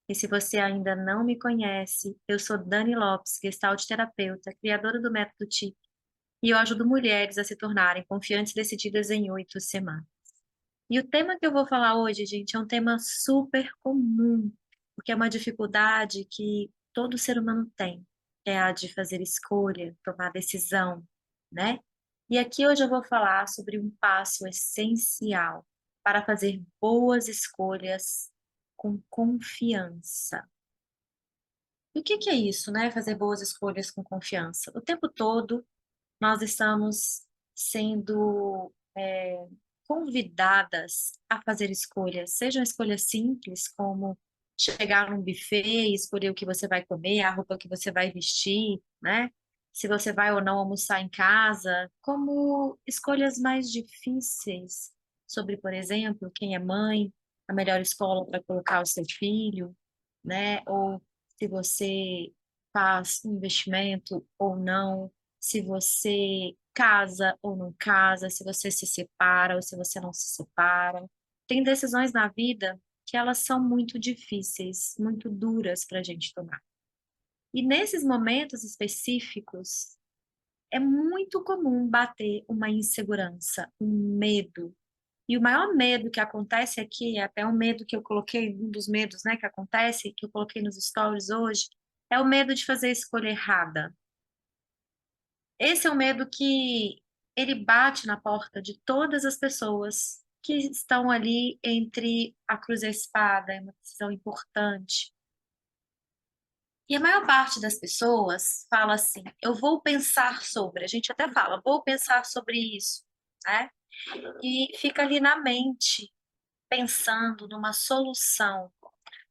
E se você ainda não me conhece, eu sou Dani Lopes, Gestalt terapeuta, criadora do método TIC, e eu ajudo mulheres a se tornarem confiantes e decididas em 8 semanas. E o tema que eu vou falar hoje, gente, é um tema super comum, porque é uma dificuldade que todo ser humano tem, que é a de fazer escolha, tomar decisão, né? E aqui hoje eu vou falar sobre um passo essencial para fazer boas escolhas com confiança. E o que que é isso, né, fazer boas escolhas com confiança? O tempo todo nós estamos sendo, convidadas a fazer escolhas, sejam escolhas simples, como chegar num buffet e escolher o que você vai comer, a roupa que você vai vestir, né, se você vai ou não almoçar em casa, como escolhas mais difíceis sobre, por exemplo, quem é mãe, a melhor escola para colocar o seu filho, né, ou se você faz um investimento ou não, se você casa ou não casa, se você se separa ou se você não se separa. Tem decisões na vida que elas são muito difíceis, muito duras para a gente tomar. E nesses momentos específicos, é muito comum bater uma insegurança, um medo. E o maior medo que acontece aqui, é até um medo que eu coloquei, um dos medos, né, que acontece, que eu coloquei nos stories hoje, é o medo de fazer a escolha errada. Esse é o medo que ele bate na porta de todas as pessoas que estão ali entre a cruz e a espada, é uma decisão importante. E a maior parte das pessoas fala assim: eu vou pensar sobre, a gente até fala, vou pensar sobre isso, né? E fica ali na mente, pensando numa solução,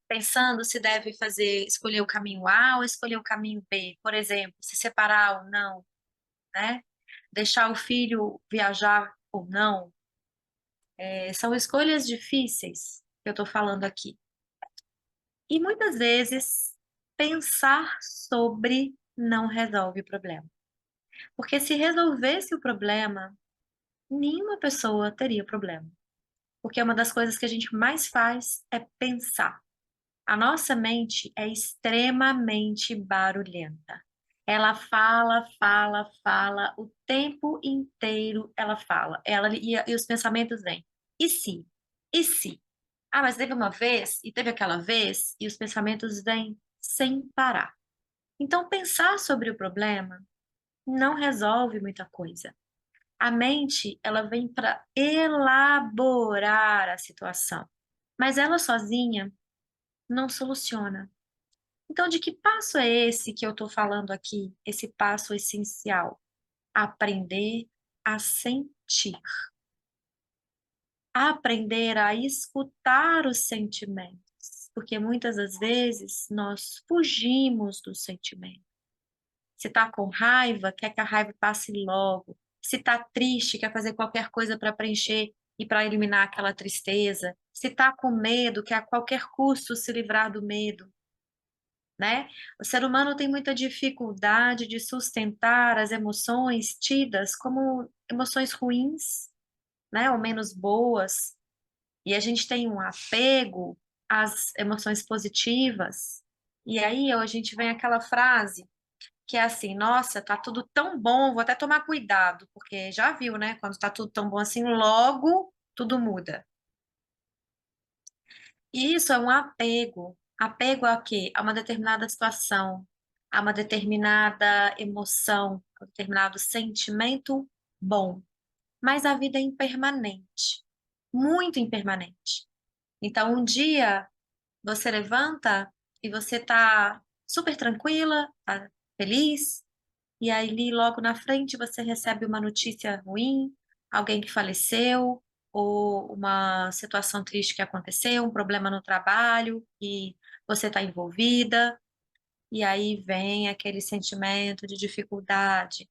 pensando se deve fazer, escolher o caminho A ou escolher o caminho B, por exemplo, se separar ou não, né? Deixar o filho viajar ou não, são escolhas difíceis que eu estou falando aqui. E muitas vezes pensar sobre não resolve o problema. Porque se resolvesse o problema, nenhuma pessoa teria problema. Porque uma das coisas que a gente mais faz é pensar. A nossa mente é extremamente barulhenta. Ela fala, fala, fala, o tempo inteiro ela fala. E os pensamentos vêm. E se? E se? Ah, mas teve uma vez, e teve aquela vez, e os pensamentos vêm sem parar. Então, pensar sobre o problema não resolve muita coisa. A mente, ela vem para elaborar a situação, mas ela sozinha não soluciona. Então, de que passo é esse que eu estou falando aqui? Esse passo essencial? Aprender a sentir, aprender a escutar os sentimentos, porque muitas das vezes nós fugimos do sentimento. Se está com raiva, quer que a raiva passe logo. Se está triste, quer fazer qualquer coisa para preencher e para eliminar aquela tristeza. Se está com medo, quer a qualquer custo se livrar do medo. Né? O ser humano tem muita dificuldade de sustentar as emoções tidas como emoções ruins, né, ou menos boas, e a gente tem um apego às emoções positivas. E aí a gente vem aquela frase que é assim: nossa, tá tudo tão bom, vou até tomar cuidado, porque já viu, né? Quando tá tudo tão bom assim, logo tudo muda. E isso é um apego. Apego a quê? A uma determinada situação, a uma determinada emoção, a um determinado sentimento bom. Mas a vida é impermanente, muito impermanente. Então, um dia você levanta e você tá super tranquila, tá feliz, e aí logo na frente você recebe uma notícia ruim, alguém que faleceu, ou uma situação triste que aconteceu, um problema no trabalho e você está envolvida, e aí vem aquele sentimento de dificuldade,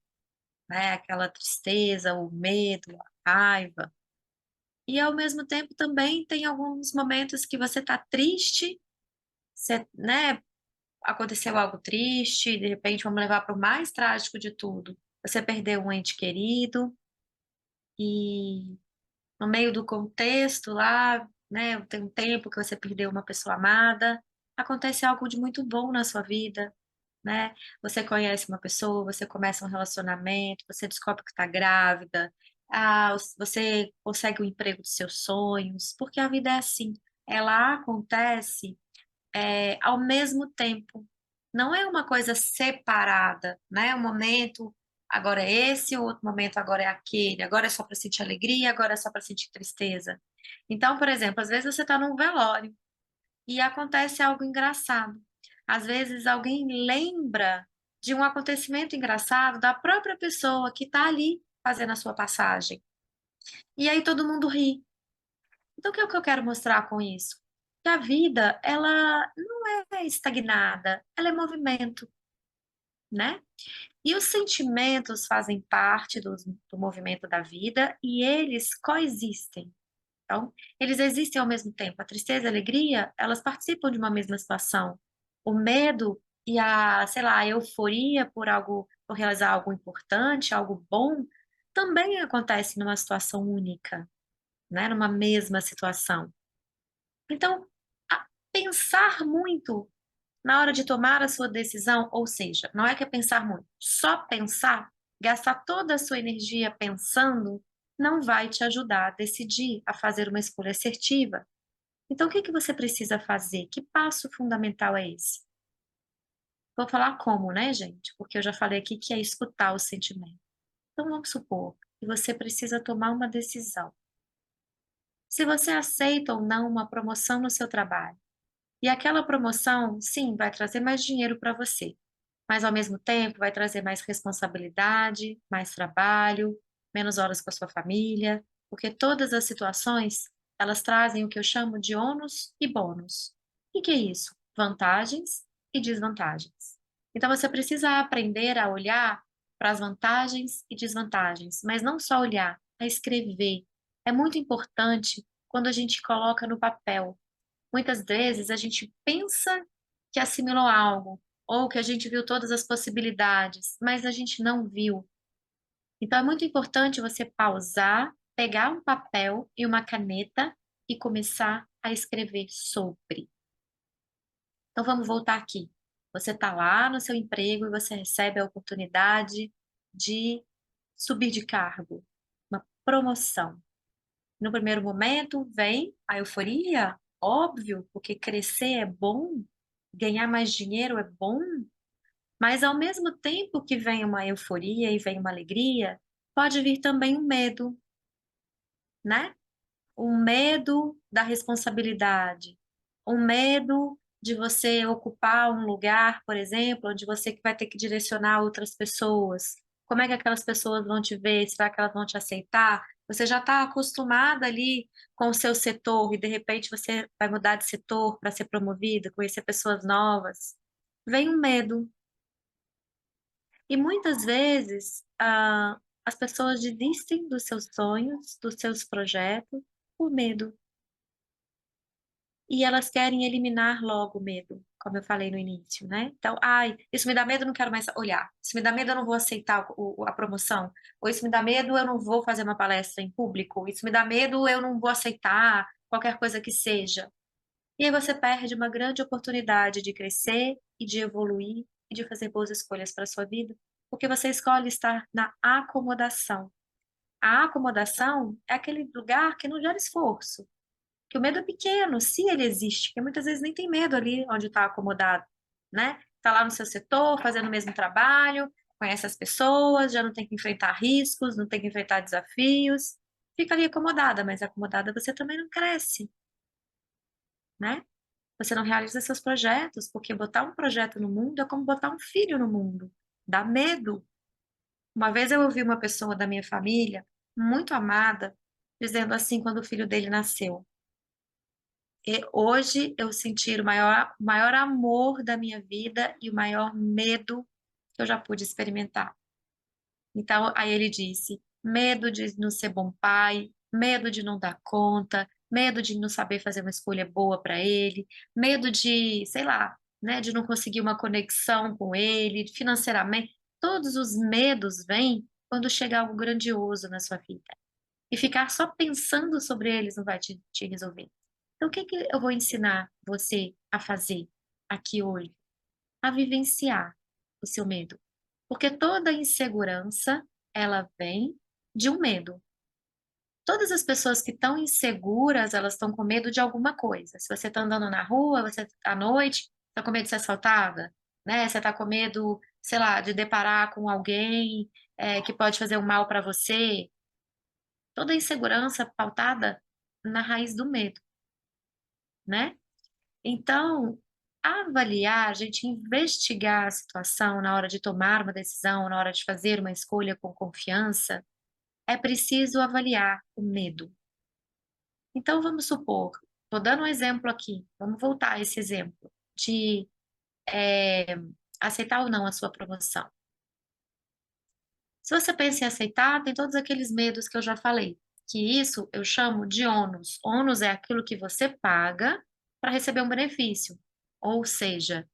né? Aquela tristeza, o medo, a raiva. E ao mesmo tempo também tem alguns momentos que você está triste, você, né, aconteceu algo triste, de repente vamos levar para o mais trágico de tudo. Você perdeu um ente querido e no meio do contexto lá, né, tem um tempo que você perdeu uma pessoa amada acontece algo de muito bom na sua vida, né? Você conhece uma pessoa, você começa um relacionamento, você descobre que está grávida, você consegue o emprego dos seus sonhos, porque a vida é assim, ela acontece ao mesmo tempo. Não é uma coisa separada, né? Um momento agora é esse, o outro momento agora é aquele, agora é só para sentir alegria, agora é só para sentir tristeza. Então, por exemplo, às vezes você está num velório e acontece algo engraçado. Às vezes alguém lembra de um acontecimento engraçado da própria pessoa que está ali fazendo a sua passagem. E aí todo mundo ri. Então, o que é que eu quero mostrar com isso? Que a vida, ela não é estagnada, ela é movimento, né? E os sentimentos fazem parte do movimento da vida e eles coexistem. Então, eles existem ao mesmo tempo. A tristeza e a alegria, elas participam de uma mesma situação. O medo e sei lá, a euforia por algo, por realizar algo importante, algo bom, também acontece numa situação única, né? Numa mesma situação. Então, pensar muito na hora de tomar a sua decisão, ou seja, não é que é pensar muito, só pensar, gastar toda a sua energia pensando, não vai te ajudar a decidir, a fazer uma escolha assertiva. Então, o que que você precisa fazer? Que passo fundamental é esse? Vou falar como, né, gente? Porque eu já falei aqui que é escutar o sentimento. Então, vamos supor que você precisa tomar uma decisão. Se você aceita ou não uma promoção no seu trabalho, e aquela promoção, sim, vai trazer mais dinheiro para você, mas ao mesmo tempo vai trazer mais responsabilidade, mais trabalho, menos horas com a sua família, porque todas as situações, elas trazem o que eu chamo de ônus e bônus. O que é isso? Vantagens e desvantagens. Então você precisa aprender a olhar para as vantagens e desvantagens, mas não só olhar, a escrever. É muito importante quando a gente coloca no papel. Muitas vezes a gente pensa que assimilou algo, ou que a gente viu todas as possibilidades, mas a gente não viu. Então é muito importante você pausar, pegar um papel e uma caneta e começar a escrever sobre. Então vamos voltar aqui. Você está lá no seu emprego e você recebe a oportunidade de subir de cargo, uma promoção. No primeiro momento vem a euforia, óbvio, porque crescer é bom, ganhar mais dinheiro é bom, mas ao mesmo tempo que vem uma euforia e vem uma alegria, pode vir também um medo, né? Um medo da responsabilidade, um medo de você ocupar um lugar, por exemplo, onde você que vai ter que direcionar outras pessoas. Como é que aquelas pessoas vão te ver? Será que elas vão te aceitar? Você já está acostumada ali com o seu setor e de repente você vai mudar de setor para ser promovida, conhecer pessoas novas. Vem um medo. E muitas vezes as pessoas desistem dos seus sonhos, dos seus projetos, por medo. E elas querem eliminar logo o medo, como eu falei no início, né? Então, ai, isso me dá medo, eu não quero mais olhar. Isso me dá medo, eu não vou aceitar a promoção. Ou isso me dá medo, eu não vou fazer uma palestra em público. Isso me dá medo, eu não vou aceitar qualquer coisa que seja. E aí você perde uma grande oportunidade de crescer e de evoluir e de fazer boas escolhas para a sua vida, porque você escolhe estar na acomodação. A acomodação é aquele lugar que não gera esforço, que o medo é pequeno, se ele existe, porque muitas vezes nem tem medo ali onde está acomodado, né? Está lá no seu setor, fazendo o mesmo trabalho, conhece as pessoas, já não tem que enfrentar riscos, não tem que enfrentar desafios, fica ali acomodada, mas acomodada você também não cresce, né? Você não realiza seus projetos, porque botar um projeto no mundo é como botar um filho no mundo, dá medo. Uma vez eu ouvi uma pessoa da minha família, muito amada, dizendo assim quando o filho dele nasceu: E hoje eu senti o maior amor da minha vida e o maior medo que eu já pude experimentar. Então, aí ele disse: medo de não ser bom pai, medo de não dar conta, medo de não saber fazer uma escolha boa para ele, medo de, sei lá, né, de não conseguir uma conexão com ele, financeiramente. Todos os medos vêm quando chega algo grandioso na sua vida. E ficar só pensando sobre eles não vai te resolver. Então, o que que eu vou ensinar você a fazer? aqui hoje? A vivenciar o seu medo. Porque toda insegurança, ela vem de um medo. Todas as pessoas que estão inseguras, elas estão com medo de alguma coisa. Se você está andando na rua, você à noite, está com medo de ser assaltada, né? Você está com medo, sei lá, de deparar com alguém que pode fazer um mal para você. Toda insegurança pautada na raiz do medo, né? Então, avaliar, a gente investigar a situação na hora de tomar uma decisão, na hora de fazer uma escolha com confiança, é preciso avaliar o medo. Então, vamos supor, estou dando um exemplo aqui, vamos voltar a esse exemplo, de aceitar ou não a sua promoção. Se você pensa em aceitar, tem todos aqueles medos que eu já falei, que isso eu chamo de ônus. Ônus é aquilo que você paga para receber um benefício, ou seja,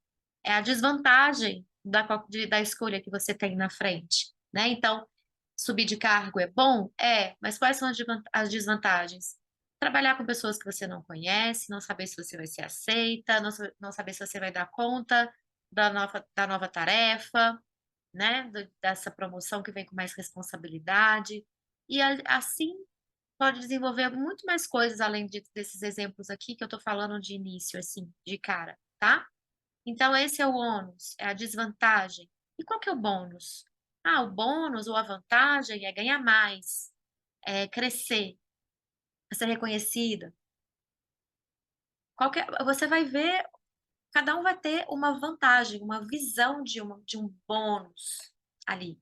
é a desvantagem da escolha que você tem na frente, né? Então, subir de cargo é bom? É, mas quais são as desvantagens? Trabalhar com pessoas que você não conhece, não saber se você vai ser aceita, não saber se você vai dar conta da nova tarefa, né? Dessa promoção que vem com mais responsabilidade. E assim pode desenvolver muito mais coisas além desses exemplos aqui que eu estou falando de início, assim, de cara, tá? Então, esse é o ônus, é a desvantagem. E qual que é o bônus? Ah, o bônus ou a vantagem é ganhar mais, é crescer, é ser reconhecida. Você vai ver, cada um vai ter uma vantagem, uma visão de um bônus ali.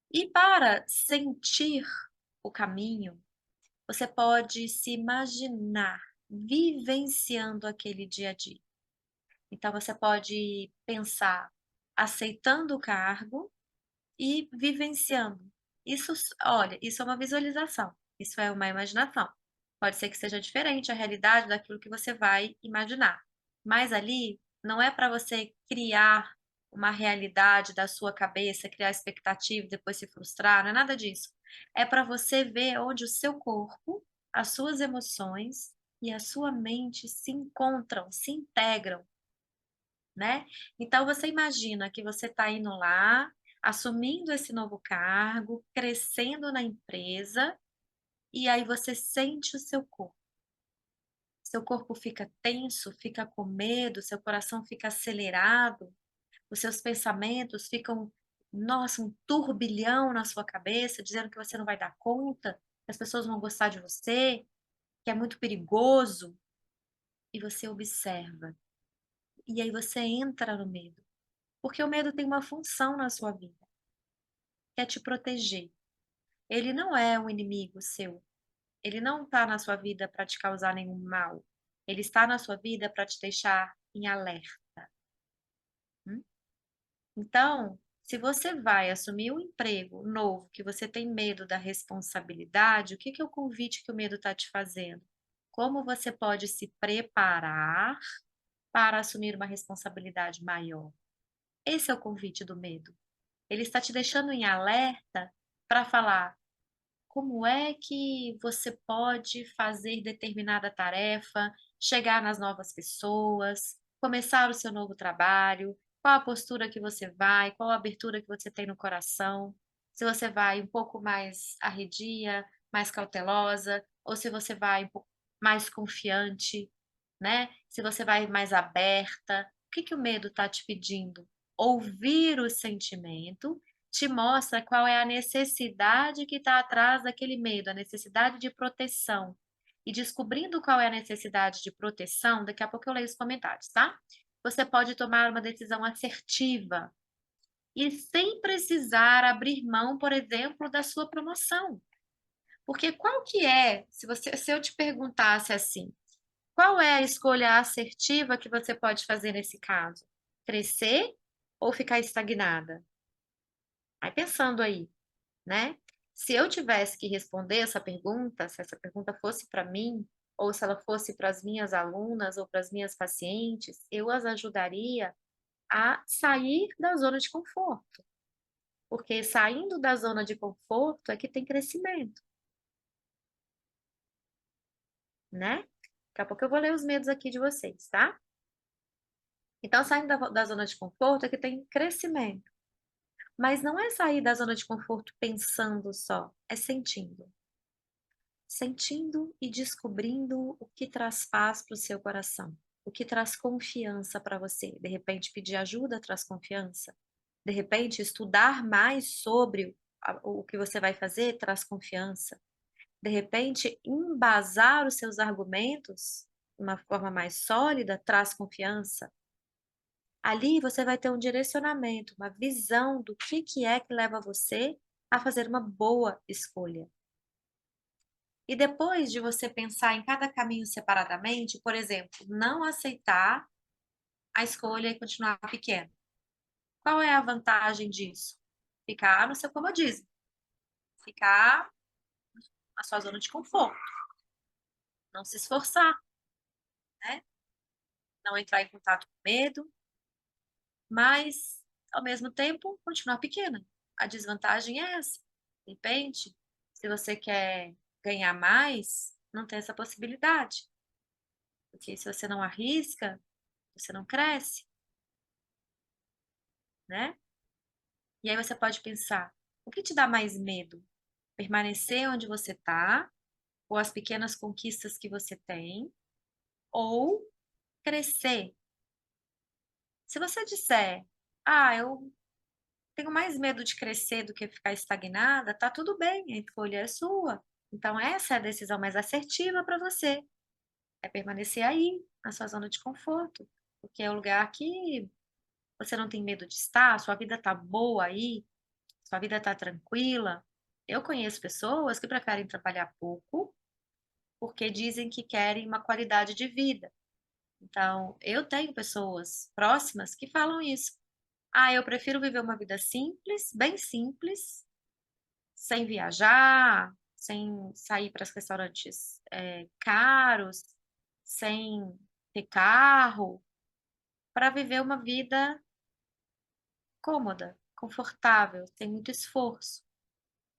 E para sentir o caminho, você pode se imaginar vivenciando aquele dia a dia. Então, você pode pensar aceitando o cargo e vivenciando. Isso, olha, isso é uma visualização, isso é uma imaginação. Pode ser que seja diferente a realidade daquilo que você vai imaginar. Mas ali não é para você criar uma realidade da sua cabeça, criar expectativa e depois se frustrar, não é nada disso. É para você ver onde o seu corpo, as suas emoções e a sua mente se encontram, se integram, né? Então você imagina que você está indo lá, assumindo esse novo cargo, crescendo na empresa, e aí você sente o seu corpo. Seu corpo fica tenso, fica com medo, seu coração fica acelerado, os seus pensamentos ficam, nossa, um turbilhão na sua cabeça, dizendo que você não vai dar conta, que as pessoas vão gostar de você, que é muito perigoso, e você observa. E aí você entra no medo. Porque o medo tem uma função na sua vida, que é te proteger. Ele não é um inimigo seu. Ele não está na sua vida para te causar nenhum mal. Ele está na sua vida para te deixar em alerta. Hum? Então, se você vai assumir um emprego novo, que você tem medo da responsabilidade, o que é o convite que o medo está te fazendo? Como você pode se preparar para assumir uma responsabilidade maior? Esse é o convite do medo. Ele está te deixando em alerta para falar como é que você pode fazer determinada tarefa, chegar nas novas pessoas, começar o seu novo trabalho, qual a postura que você vai, qual a abertura que você tem no coração, se você vai um pouco mais arredia, mais cautelosa, ou se você vai um pouco mais confiante, né? Se você vai mais aberta. O que que o medo está te pedindo? Ouvir o sentimento te mostra qual é a necessidade que está atrás daquele medo, a necessidade de proteção. E descobrindo qual é a necessidade de proteção, daqui a pouco eu leio os comentários, tá? Você pode tomar uma decisão assertiva e sem precisar abrir mão, por exemplo, da sua promoção. Porque qual que é, se eu te perguntasse assim, qual é a escolha assertiva que você pode fazer nesse caso? Crescer ou ficar estagnada? Vai pensando aí, né? Se eu tivesse que responder essa pergunta, se essa pergunta fosse para mim, ou se ela fosse para as minhas alunas ou para as minhas pacientes, eu as ajudaria a sair da zona de conforto. Porque saindo da zona de conforto é que tem crescimento, né? Daqui a pouco eu vou ler os medos aqui de vocês, tá? Então, saindo da zona de conforto é que tem crescimento. Mas não é sair da zona de conforto pensando só, é sentindo. Sentindo e descobrindo o que traz paz para o seu coração, o que traz confiança para você. De repente, pedir ajuda traz confiança. De repente, estudar mais sobre o que você vai fazer traz confiança. De repente, embasar os seus argumentos de uma forma mais sólida traz confiança. Ali você vai ter um direcionamento, uma visão do que é que leva você a fazer uma boa escolha. E depois de você pensar em cada caminho separadamente, por exemplo, não aceitar a escolha e continuar pequeno. Qual é a vantagem disso? Ficar no seu comodismo, ficar na sua zona de conforto, não se esforçar, né? Não entrar em contato com medo, mas ao mesmo tempo continuar pequena. A desvantagem é essa. De repente, se você quer ganhar mais, não tem essa possibilidade. Porque se você não arrisca, você não cresce, né? E aí você pode pensar, o que te dá mais medo? Permanecer onde você está, ou as pequenas conquistas que você tem, ou crescer? Se você disser, eu tenho mais medo de crescer do que ficar estagnada, tá tudo bem, a escolha é sua. Então essa é a decisão mais assertiva para você, é permanecer aí, na sua zona de conforto, porque é o lugar que você não tem medo de estar, sua vida tá boa aí, sua vida tá tranquila. Eu conheço pessoas que preferem trabalhar pouco, porque dizem que querem uma qualidade de vida. Então, eu tenho pessoas próximas que falam isso. Eu prefiro viver uma vida simples, bem simples, sem viajar, sem sair para os restaurantes caros, sem ter carro, para viver uma vida cômoda, confortável, sem muito esforço.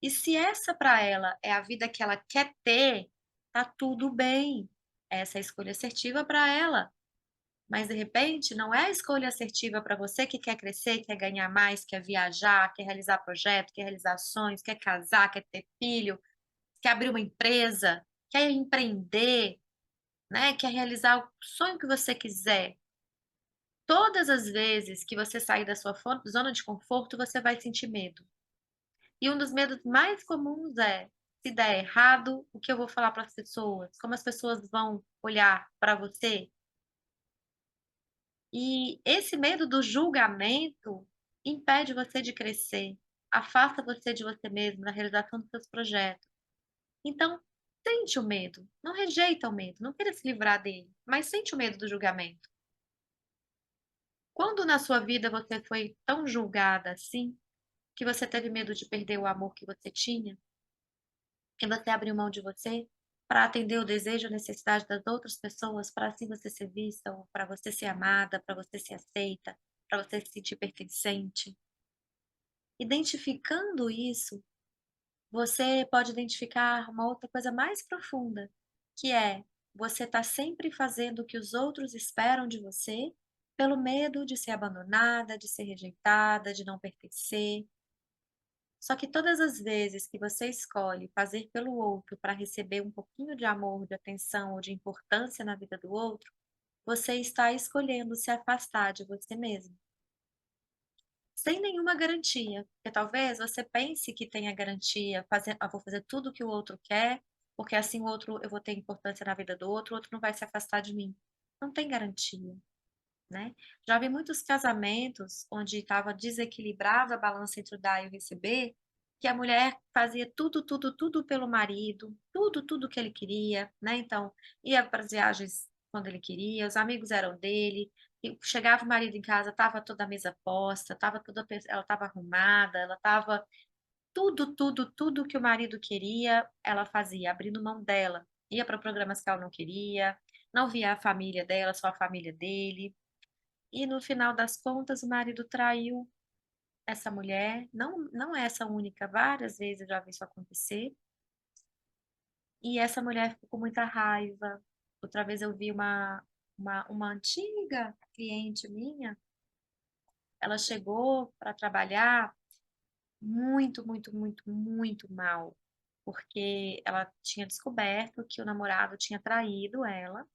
E se essa para ela é a vida que ela quer ter, tá tudo bem. Essa é a escolha assertiva para ela. Mas de repente não é a escolha assertiva para você que quer crescer, quer ganhar mais, quer viajar, quer realizar projetos, quer realizar sonhos, quer casar, quer ter filho, quer abrir uma empresa, quer empreender, né? Quer realizar o sonho que você quiser. Todas as vezes que você sair da sua zona de conforto, você vai sentir medo. E um dos medos mais comuns é: se der errado, o que eu vou falar para as pessoas? Como as pessoas vão olhar para você? E esse medo do julgamento impede você de crescer, afasta você de você mesmo, da realização dos seus projetos. Então, sente o medo, não rejeita o medo, não queira se livrar dele, mas sente o medo do julgamento. Quando na sua vida você foi tão julgada assim, que você teve medo de perder o amor que você tinha, que você abriu mão de você para atender o desejo e a necessidade das outras pessoas, para assim você ser vista, ou para você ser amada, para você ser aceita, para você se sentir pertencente. Identificando isso, você pode identificar uma outra coisa mais profunda, que é você está sempre fazendo o que os outros esperam de você, pelo medo de ser abandonada, de ser rejeitada, de não pertencer. Só que todas as vezes que você escolhe fazer pelo outro para receber um pouquinho de amor, de atenção ou de importância na vida do outro, você está escolhendo se afastar de você mesmo, sem nenhuma garantia. Porque talvez você pense que tenha garantia, vou fazer tudo o que o outro quer, porque assim o outro, eu vou ter importância na vida do outro, o outro não vai se afastar de mim. Não tem garantia, né? Já vi muitos casamentos onde estava desequilibrada a balança entre o dar e o receber, que a mulher fazia tudo, tudo, tudo pelo marido, tudo, tudo que ele queria, né? Então, ia para as viagens quando ele queria, os amigos eram dele, e chegava o marido em casa, estava toda a mesa posta, ela estava arrumada, ela estava tudo, tudo, tudo que o marido queria, ela fazia, abrindo mão dela. Ia para programas que ela não queria, não via a família dela, só a família dele. E no final das contas, o marido traiu essa mulher, não é essa única, várias vezes eu já vi isso acontecer. E essa mulher ficou com muita raiva. Outra vez eu vi uma antiga cliente minha, ela chegou para trabalhar muito, muito, muito, muito mal, porque ela tinha descoberto que o namorado tinha traído ela,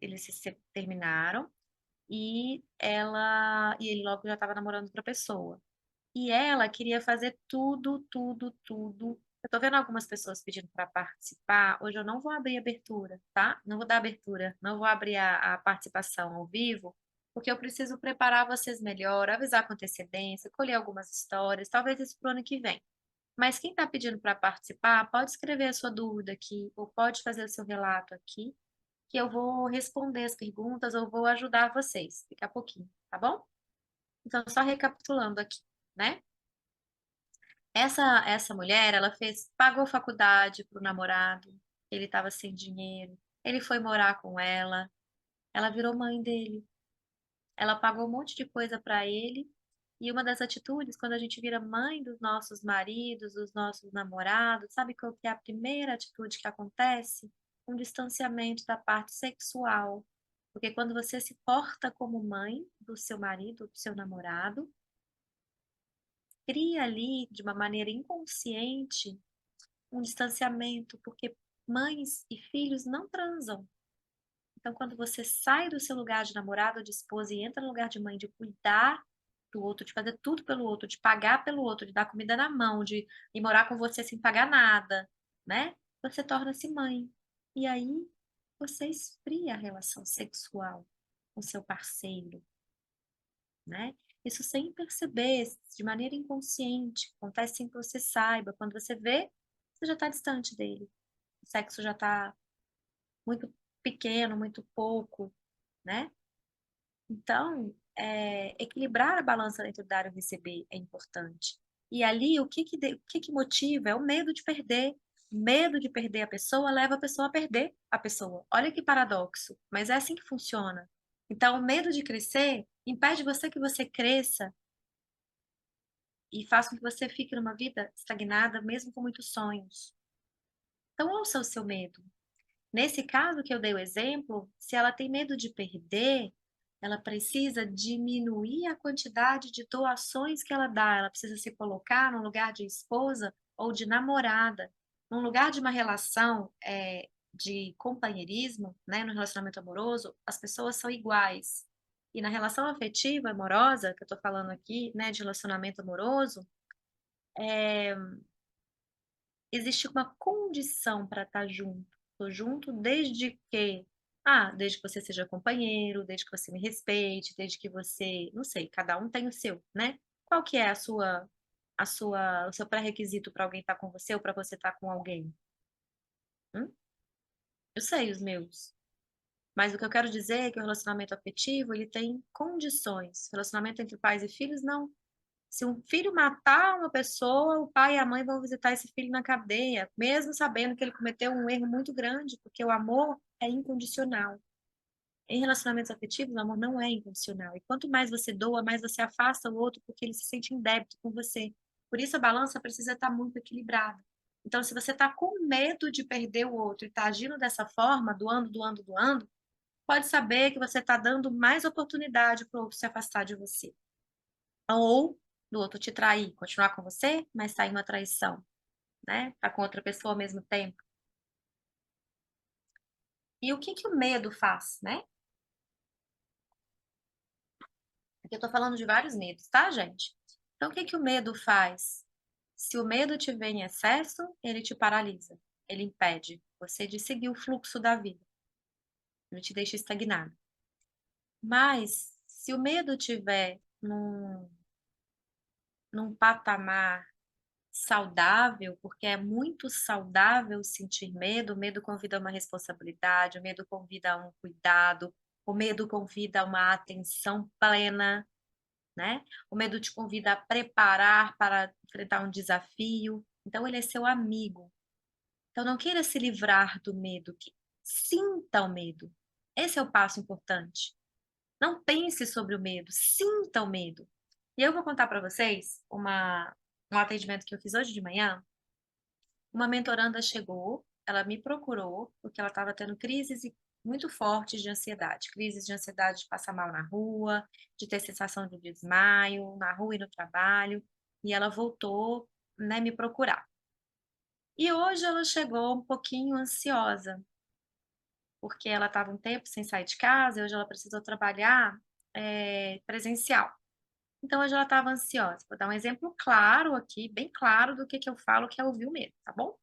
eles terminaram, e ele logo já estava namorando outra pessoa. E ela queria fazer tudo, tudo, tudo. Eu tô vendo algumas pessoas pedindo para participar. Hoje eu não vou abrir abertura, tá? Não vou dar abertura, não vou abrir a participação ao vivo, porque eu preciso preparar vocês melhor, avisar com antecedência, colher algumas histórias, talvez isso pro ano que vem. Mas quem está pedindo para participar, pode escrever a sua dúvida aqui, ou pode fazer o seu relato aqui, que eu vou responder as perguntas ou vou ajudar vocês daqui a pouquinho, tá bom? Então, só recapitulando aqui, né? Essa mulher, ela pagou faculdade pro namorado, ele estava sem dinheiro, ele foi morar com ela virou mãe dele, ela pagou um monte de coisa para ele, e uma das atitudes, quando a gente vira mãe dos nossos maridos, dos nossos namorados, sabe qual que é a primeira atitude que acontece? Um distanciamento da parte sexual. Porque quando você se porta como mãe do seu marido, do seu namorado, cria ali, de uma maneira inconsciente, um distanciamento, porque mães e filhos não transam. Então, quando você sai do seu lugar de namorado ou de esposa e entra no lugar de mãe, de cuidar do outro, de fazer tudo pelo outro, de pagar pelo outro, de dar comida na mão, de ir morar com você sem pagar nada, né? Você torna-se mãe. E aí você esfria a relação sexual com seu parceiro, né? Isso sem perceber, de maneira inconsciente, acontece sem que você saiba. Quando você vê, você já está distante dele. O sexo já está muito pequeno, muito pouco, né? Então, equilibrar a balança entre o dar e o receber é importante. E ali, o que que motiva? É o medo de perder. O medo de perder a pessoa leva a pessoa a perder a pessoa. Olha que paradoxo, mas é assim que funciona. Então, o medo de crescer impede você que você cresça e faça com que você fique numa vida estagnada, mesmo com muitos sonhos. Então, ouça o seu medo. Nesse caso que eu dei o exemplo, se ela tem medo de perder, ela precisa diminuir a quantidade de doações que ela dá. Ela precisa se colocar no lugar de esposa ou de namorada, num lugar de uma relação de companheirismo, né, no relacionamento amoroso, as pessoas são iguais. E na relação afetiva, amorosa, que eu estou falando aqui, né, de relacionamento amoroso, existe uma condição para estar junto. Estou junto desde que você seja companheiro, desde que você me respeite, desde que você, não sei, cada um tem o seu, né? Qual que é o seu pré-requisito para alguém estar com você ou para você estar com alguém? Hum? Eu sei os meus. Mas o que eu quero dizer é que o relacionamento afetivo, ele tem condições. Relacionamento entre pais e filhos, não. Se um filho matar uma pessoa, o pai e a mãe vão visitar esse filho na cadeia, mesmo sabendo que ele cometeu um erro muito grande, porque o amor é incondicional. Em relacionamentos afetivos, o amor não é incondicional. E quanto mais você doa, mais você afasta o outro, porque ele se sente em débito com você. Por isso, a balança precisa estar muito equilibrada. Então, se você está com medo de perder o outro e está agindo dessa forma, doando, doando, doando, pode saber que você está dando mais oportunidade para o outro se afastar de você. Ou do outro te trair, continuar com você, mas sair uma traição, né? Tá com outra pessoa ao mesmo tempo. E o que que o medo faz, né? Aqui eu tô falando de vários medos, tá, gente? Então, o que que o medo faz? Se o medo te vem em excesso, ele te paralisa, ele impede você de seguir o fluxo da vida, ele te deixa estagnado. Mas, se o medo tiver num patamar saudável, porque é muito saudável sentir medo. O medo convida a uma responsabilidade, o medo convida a um cuidado, o medo convida a uma atenção plena, né? O medo te convida a preparar para enfrentar um desafio. Então, ele é seu amigo. Então, não queira se livrar do medo, sinta o medo. Esse é o passo importante. Não pense sobre o medo, sinta o medo. E eu vou contar para vocês um atendimento que eu fiz hoje de manhã. Uma mentoranda chegou, ela me procurou, porque ela estava tendo crises muito fortes de ansiedade, crises de ansiedade de passar mal na rua, de ter sensação de desmaio na rua e no trabalho, e ela voltou, né, me procurar. E hoje ela chegou um pouquinho ansiosa, porque ela estava um tempo sem sair de casa e hoje ela precisou trabalhar, presencial. Então hoje ela estava ansiosa. Vou dar um exemplo claro aqui, bem claro do que eu falo que é ouvir o medo, tá bom?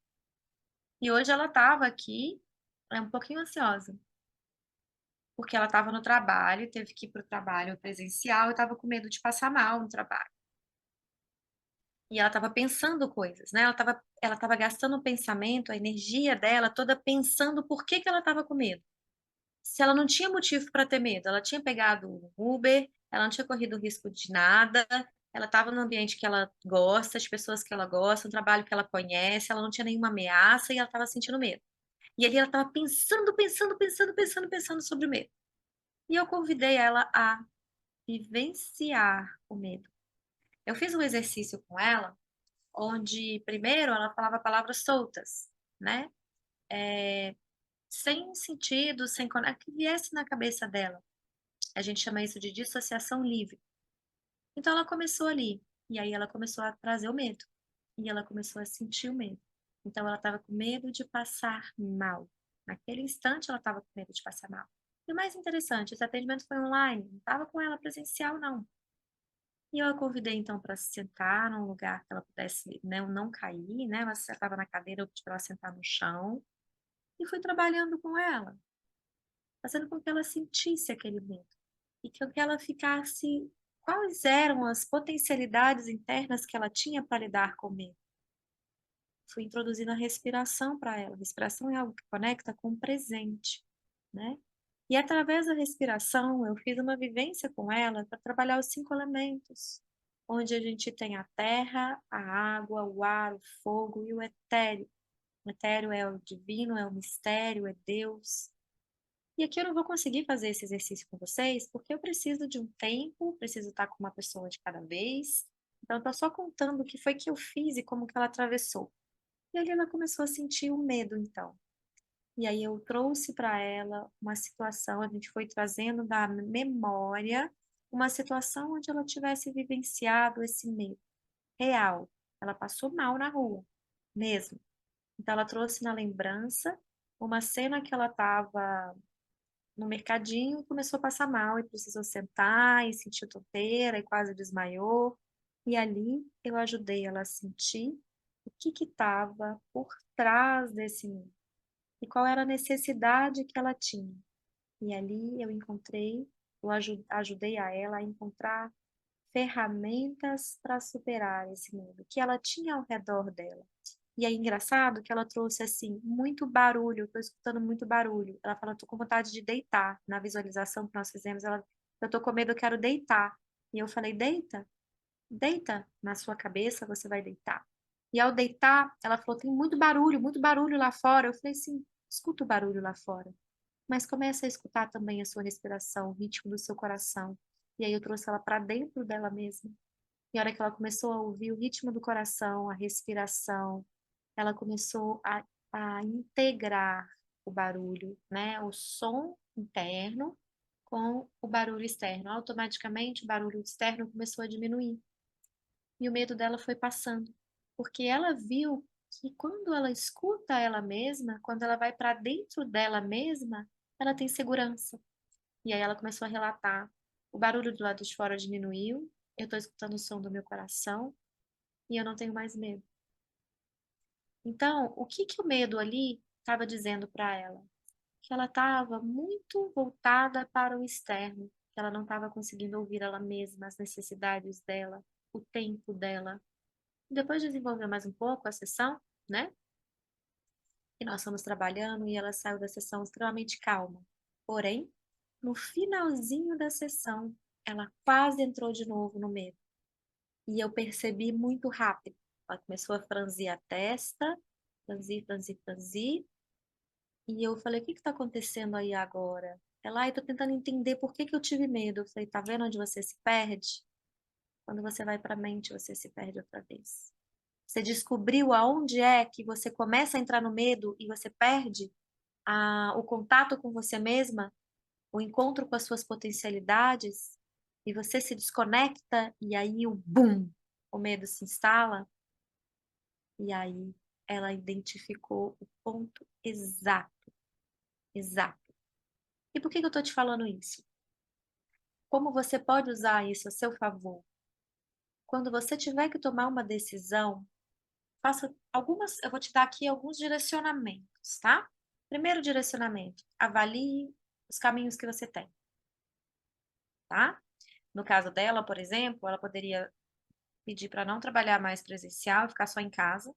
E hoje ela estava aqui, um pouquinho ansiosa, porque ela estava no trabalho, teve que ir para o trabalho presencial e estava com medo de passar mal no trabalho. E ela estava pensando coisas, né, ela estava gastando o pensamento, a energia dela toda pensando por que que ela estava com medo. Se ela não tinha motivo para ter medo, ela tinha pegado o Uber, ela não tinha corrido risco de nada, ela estava no ambiente que ela gosta, as pessoas que ela gosta, um trabalho que ela conhece, ela não tinha nenhuma ameaça e ela estava sentindo medo. E ali ela estava pensando, pensando, pensando, pensando, pensando sobre o medo. E eu convidei ela a vivenciar o medo. Eu fiz um exercício com ela, onde primeiro ela falava palavras soltas, né? Sem sentido, sem que viesse na cabeça dela. A gente chama isso de dissociação livre. Então ela começou ali, e aí ela começou a trazer o medo, e ela começou a sentir o medo. Então ela estava com medo de passar mal. Naquele instante ela estava com medo de passar mal. E o mais interessante, esse atendimento foi online, não estava com ela presencial, não. E eu a convidei então para sentar num lugar que ela pudesse, né, não cair, né? Ela estava na cadeira, eu pedi para ela sentar no chão e fui trabalhando com ela, fazendo com que ela sentisse aquele medo e que ela ficasse quais eram as potencialidades internas que ela tinha para lidar com o medo. Fui introduzindo a respiração para ela. A respiração é algo que conecta com o presente, né? E através da respiração, eu fiz uma vivência com ela para trabalhar os 5 elementos, onde a gente tem a terra, a água, o ar, o fogo e o etéreo. O etéreo é o divino, é o mistério, é Deus. E aqui eu não vou conseguir fazer esse exercício com vocês, porque eu preciso de um tempo, preciso estar com uma pessoa de cada vez. Então, eu tô só contando o que foi que eu fiz e como que ela atravessou. E ali ela começou a sentir o medo, então. E aí eu trouxe para ela uma situação, a gente foi trazendo da memória uma situação onde ela tivesse vivenciado esse medo real. Ela passou mal na rua, mesmo. Então ela trouxe na lembrança uma cena que ela estava no mercadinho, começou a passar mal e precisou sentar e sentiu tonteira e quase desmaiou. E ali eu ajudei ela a sentir o que estava por trás desse medo e qual era a necessidade que ela tinha. E ali eu encontrei, eu ajudei a ela a encontrar ferramentas para superar esse medo que ela tinha ao redor dela. E é engraçado que ela trouxe assim muito barulho, eu tô escutando muito barulho. Ela fala, tô com vontade de deitar. Na visualização que nós fizemos, ela, eu tô com medo, eu quero deitar. E eu falei, deita, deita na sua cabeça, você vai deitar. E ao deitar, ela falou, tem muito barulho lá fora. Eu falei, sim, escuta o barulho lá fora. Mas começa a escutar também a sua respiração, o ritmo do seu coração. E aí eu trouxe ela para dentro dela mesma. E a hora que ela começou a ouvir o ritmo do coração, a respiração, ela começou a integrar o barulho, né? O som interno com o barulho externo. Automaticamente, o barulho externo começou a diminuir. E o medo dela foi passando. Porque ela viu que quando ela escuta ela mesma, quando ela vai para dentro dela mesma, ela tem segurança. E aí ela começou a relatar. O barulho do lado de fora diminuiu, eu estou escutando o som do meu coração e eu não tenho mais medo. Então, o que que o medo ali estava dizendo para ela? Que ela estava muito voltada para o externo, que ela não estava conseguindo ouvir ela mesma, as necessidades dela, o tempo dela. Depois de desenvolver mais um pouco a sessão, né? E nós fomos trabalhando e ela saiu da sessão extremamente calma. Porém, no finalzinho da sessão, ela quase entrou de novo no medo. E eu percebi muito rápido. Ela começou a franzir a testa, franzir, franzir, franzir. E eu falei, o que está acontecendo aí agora? Ela, ai, tô tentando entender por que que eu tive medo. Eu falei, tá vendo onde você se perde? Quando você vai para a mente, você se perde outra vez. Você descobriu aonde é que você começa a entrar no medo e você perde? o contato com você mesma, o encontro com as suas potencialidades, e você se desconecta, e aí o bum, o medo se instala, e aí ela identificou o ponto exato, exato. E por que que eu tô te falando isso? Como você pode usar isso a seu favor? Quando você tiver que tomar uma decisão, faça algumas, eu vou te dar aqui alguns direcionamentos, tá? Primeiro direcionamento, avalie os caminhos que você tem, tá? No caso dela, por exemplo, ela poderia pedir para não trabalhar mais presencial, ficar só em casa.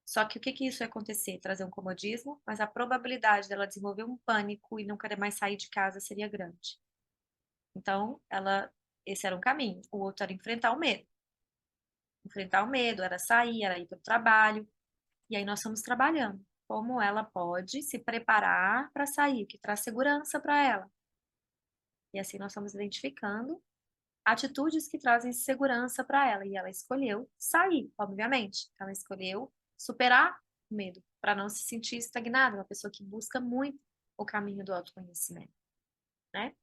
Só que o que que isso ia acontecer? Trazer um comodismo, mas a probabilidade dela desenvolver um pânico e não querer mais sair de casa seria grande. Então, esse era um caminho. O outro era enfrentar o medo. Enfrentar o medo era sair, era ir para o trabalho. E aí nós estamos trabalhando. Como ela pode se preparar para sair, o que traz segurança para ela. E assim nós estamos identificando atitudes que trazem segurança para ela. E ela escolheu sair, obviamente. Ela escolheu superar o medo, para não se sentir estagnada, uma pessoa que busca muito o caminho do autoconhecimento, né?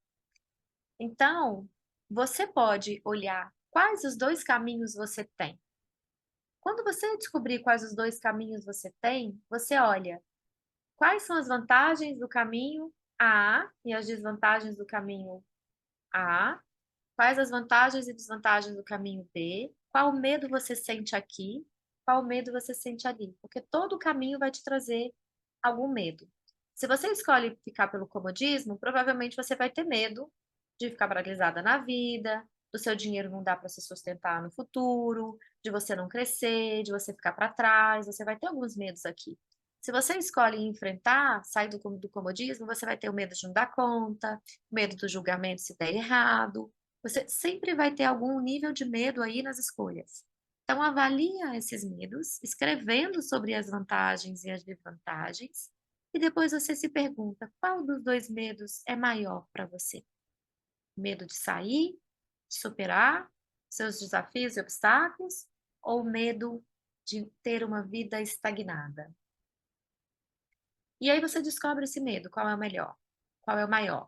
Então, você pode olhar quais os dois caminhos você tem. Quando você descobrir quais os dois caminhos você tem, você olha quais são as vantagens do caminho A e as desvantagens do caminho A, quais as vantagens e desvantagens do caminho B, qual medo você sente aqui, qual medo você sente ali, porque todo o caminho vai te trazer algum medo. Se você escolhe ficar pelo comodismo, provavelmente você vai ter medo de ficar paralisada na vida, do seu dinheiro não dar para se sustentar no futuro, de você não crescer, de você ficar para trás, você vai ter alguns medos aqui. Se você escolhe enfrentar, sair do comodismo, você vai ter o medo de não dar conta, medo do julgamento se der errado. Você sempre vai ter algum nível de medo aí nas escolhas. Então, avalia esses medos, escrevendo sobre as vantagens e as desvantagens, e depois você se pergunta qual dos dois medos é maior para você? Medo de sair, de superar seus desafios e obstáculos, ou medo de ter uma vida estagnada? E aí você descobre esse medo, qual é o melhor, qual é o maior.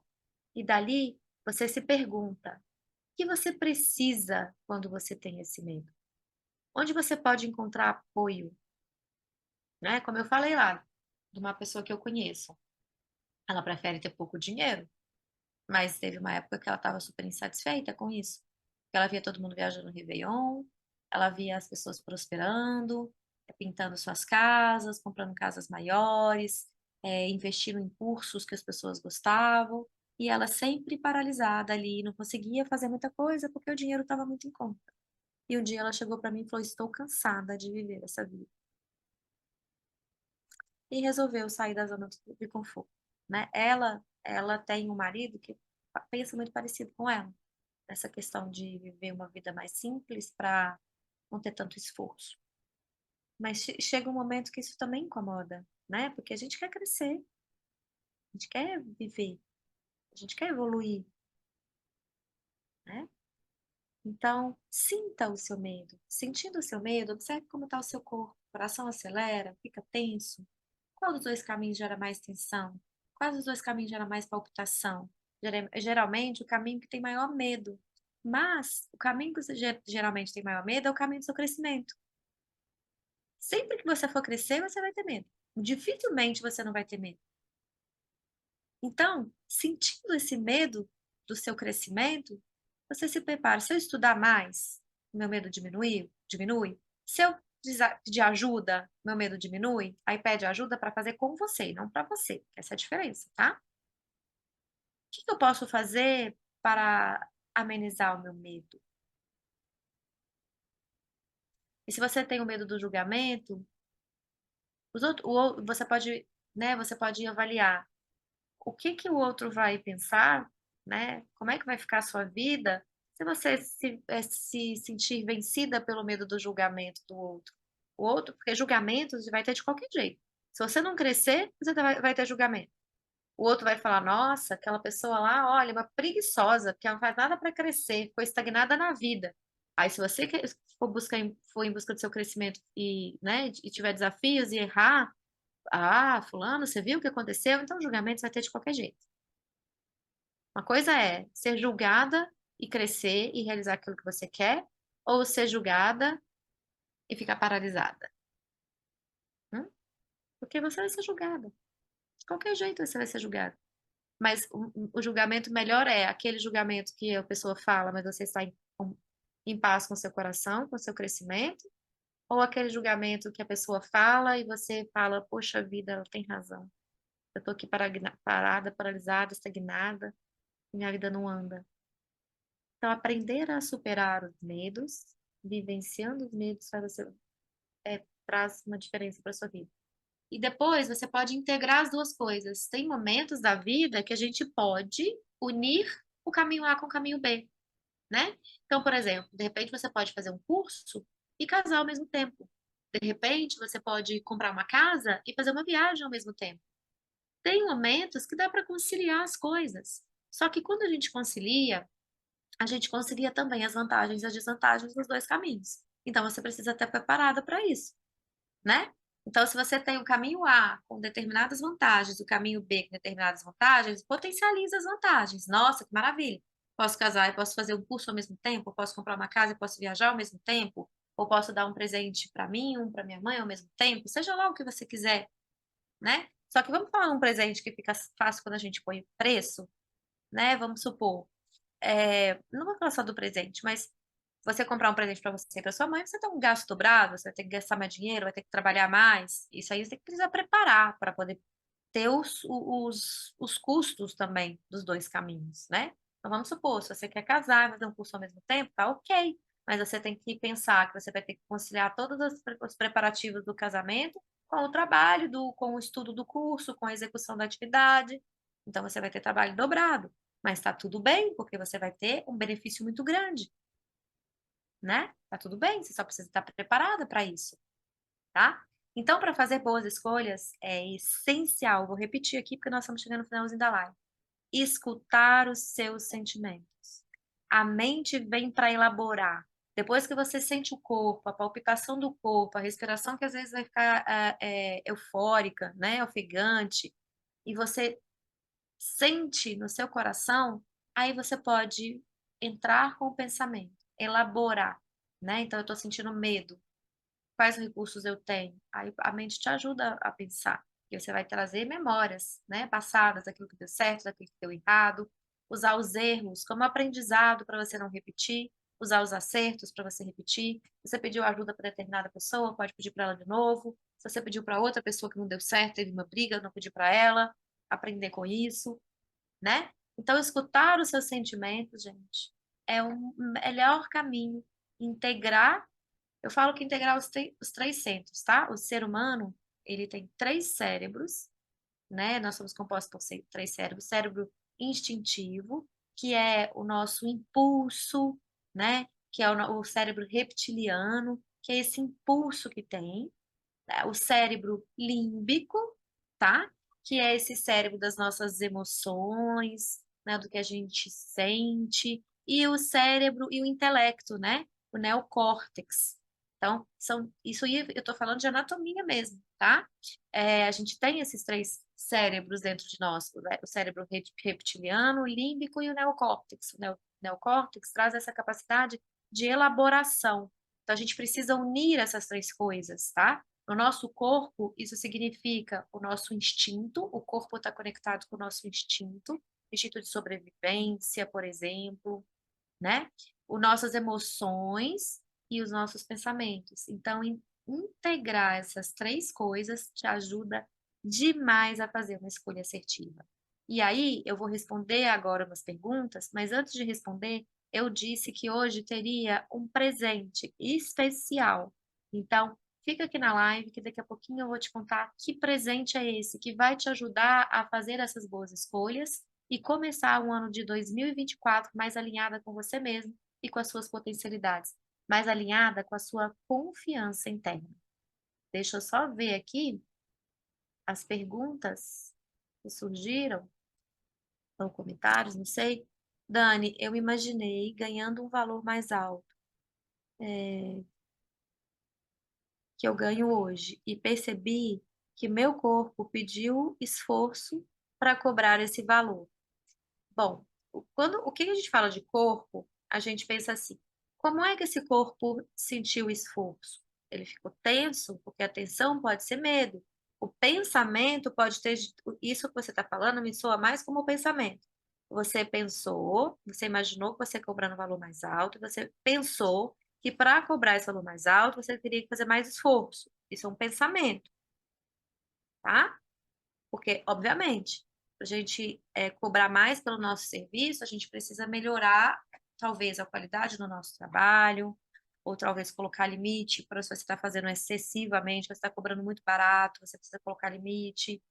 E dali você se pergunta: o que você precisa quando você tem esse medo? Onde você pode encontrar apoio, né? Como eu falei lá, de uma pessoa que eu conheço. Ela prefere ter pouco dinheiro, mas teve uma época que ela estava super insatisfeita com isso. Ela via todo mundo viajando no Réveillon, ela via as pessoas prosperando, pintando suas casas, comprando casas maiores, investindo em cursos que as pessoas gostavam, e ela sempre paralisada ali, não conseguia fazer muita coisa porque o dinheiro estava muito em conta. E um dia ela chegou para mim e falou: estou cansada de viver essa vida. E resolveu sair da zona de conforto, né? Ela tem um marido que pensa muito parecido com ela, essa questão de viver uma vida mais simples para não ter tanto esforço. Mas chega um momento que isso também incomoda, né? Porque a gente quer crescer, a gente quer viver, a gente quer evoluir, né? Então, sinta o seu medo. Sentindo o seu medo, observe como está o seu corpo. O coração acelera, fica tenso. Qual dos dois caminhos gera mais tensão? Quais dos dois caminhos gera mais palpitação? Geralmente, o caminho que tem maior medo. Mas o caminho que você geralmente tem maior medo é o caminho do seu crescimento. Sempre que você for crescer, você vai ter medo. Dificilmente você não vai ter medo. Então, sentindo esse medo do seu crescimento, você se prepara. Se eu estudar mais, meu medo diminui. Se eu pedir ajuda, meu medo diminui. Aí pede ajuda para fazer com você e não para você. Essa é a diferença, tá? O que que eu posso fazer para amenizar o meu medo? E se você tem o medo do julgamento, você pode, né, você pode avaliar o que que o outro vai pensar, né? Como é que vai ficar a sua vida se você se sentir vencida pelo medo do julgamento do outro? O outro, porque julgamento você vai ter de qualquer jeito. Se você não crescer, você vai ter julgamento. O outro vai falar: nossa, aquela pessoa lá, olha, uma preguiçosa, porque ela não faz nada para crescer, ficou estagnada na vida. Aí, se você for em busca do seu crescimento e, né, e tiver desafios e errar, Ah, fulano, você viu o que aconteceu? Então o julgamento vai ter de qualquer jeito. Uma coisa é ser julgada e crescer e realizar aquilo que você quer, ou ser julgada e ficar paralisada. Hum? Porque você vai ser julgada. De qualquer jeito você vai ser julgada. Mas o julgamento melhor é aquele julgamento que a pessoa fala, mas você está em paz com seu coração, com seu crescimento, ou aquele julgamento que a pessoa fala e você fala, poxa vida, ela tem razão. Eu estou aqui parada, paralisada, estagnada, e minha vida não anda. Então, aprender a superar os medos, vivenciando os medos, traz uma diferença para sua vida. E depois você pode integrar as duas coisas. Tem momentos da vida que a gente pode unir o caminho A com o caminho B, né? Então, por exemplo, de repente você pode fazer um curso e casar ao mesmo tempo. De repente você pode comprar uma casa e fazer uma viagem ao mesmo tempo. Tem momentos que dá para conciliar as coisas. Só que quando a gente concilia também as vantagens e as desvantagens dos dois caminhos. Então você precisa estar preparada para isso, né? Então, se você tem o caminho A com determinadas vantagens, o caminho B com determinadas vantagens, potencializa as vantagens. Nossa, que maravilha! Posso casar e posso fazer um curso ao mesmo tempo, posso comprar uma casa e posso viajar ao mesmo tempo, ou posso dar um presente para mim, um para minha mãe ao mesmo tempo, seja lá o que você quiser, né? Só que vamos falar um presente que fica fácil quando a gente põe preço, né? Vamos supor, não vou falar só do presente, mas você comprar um presente para você e para sua mãe, você tem um gasto dobrado, você vai ter que gastar mais dinheiro, vai ter que trabalhar mais. Isso aí você tem que precisar preparar para poder ter os custos também dos dois caminhos, né? Então vamos supor, se você quer casar e fazer um curso ao mesmo tempo, tá ok. Mas você tem que pensar que você vai ter que conciliar todos os preparativos do casamento com o trabalho, com o estudo do curso, com a execução da atividade. Então você vai ter trabalho dobrado. Mas tá tudo bem, porque você vai ter um benefício muito grande, né? Tá tudo bem, você só precisa estar preparada para isso, tá? Então, para fazer boas escolhas, é essencial, vou repetir aqui porque nós estamos chegando no finalzinho da live, escutar os seus sentimentos. A mente vem para elaborar. Depois que você sente o corpo, a palpitação do corpo, a respiração que às vezes vai ficar eufórica, né, ofegante, e você sente no seu coração, aí você pode entrar com o pensamento, elaborar, né? Então, eu estou sentindo medo. Quais recursos eu tenho? Aí a mente te ajuda a pensar. E você vai trazer memórias, né? Passadas, daquilo que deu certo, daquilo que deu errado. Usar os erros como aprendizado para você não repetir. Usar os acertos para você repetir. Se você pediu ajuda para determinada pessoa, pode pedir para ela de novo. Se você pediu para outra pessoa que não deu certo, teve uma briga, não pedir para ela. Aprender com isso, né? Então, escutar os seus sentimentos, gente, é o melhor caminho. Integrar, eu falo que integrar os três centros, tá? O ser humano, ele tem três cérebros, né? Nós somos compostos por três cérebros. Cérebro instintivo, que é o nosso impulso, né? Que é o cérebro reptiliano, que é esse impulso que tem, né? O cérebro límbico, tá? Que é esse cérebro das nossas emoções, né? Do que a gente sente, e o cérebro e o intelecto, né? O neocórtex. Então, isso aí eu estou falando de anatomia mesmo, tá? A gente tem esses três cérebros dentro de nós, o cérebro reptiliano, o límbico e o neocórtex. Neocórtex traz essa capacidade de elaboração. Então, a gente precisa unir essas três coisas, tá? No nosso corpo, isso significa o nosso instinto, o corpo está conectado com o nosso instinto, instinto de sobrevivência, por exemplo, né? Os nossas emoções e os nossos pensamentos. Então, integrar essas três coisas te ajuda demais a fazer uma escolha assertiva. E aí, eu vou responder agora umas perguntas, mas antes de responder, eu disse que hoje teria um presente especial. Então, fica aqui na live que daqui a pouquinho eu vou te contar que presente é esse que vai te ajudar a fazer essas boas escolhas e começar um ano de 2024 mais alinhada com você mesmo e com as suas potencialidades, mais alinhada com a sua confiança interna. Deixa eu só ver aqui as perguntas que surgiram, ou comentários, não sei. Dani, eu imaginei ganhando um valor mais alto que eu ganho hoje e percebi que meu corpo pediu esforço para cobrar esse valor. Bom, o que a gente fala de corpo, a gente pensa assim: como é que esse corpo sentiu esforço? Ele ficou tenso, porque a tensão pode ser medo. O pensamento pode ter. Isso que você está falando me soa mais como pensamento. Você pensou, você imaginou que você ia cobrar um valor mais alto, você pensou que para cobrar esse valor mais alto, você teria que fazer mais esforço. Isso é um pensamento, tá? Porque, obviamente, para a gente cobrar mais pelo nosso serviço, a gente precisa melhorar, talvez, a qualidade do nosso trabalho, ou talvez colocar limite para se você está fazendo excessivamente, você está cobrando muito barato, você precisa colocar limite,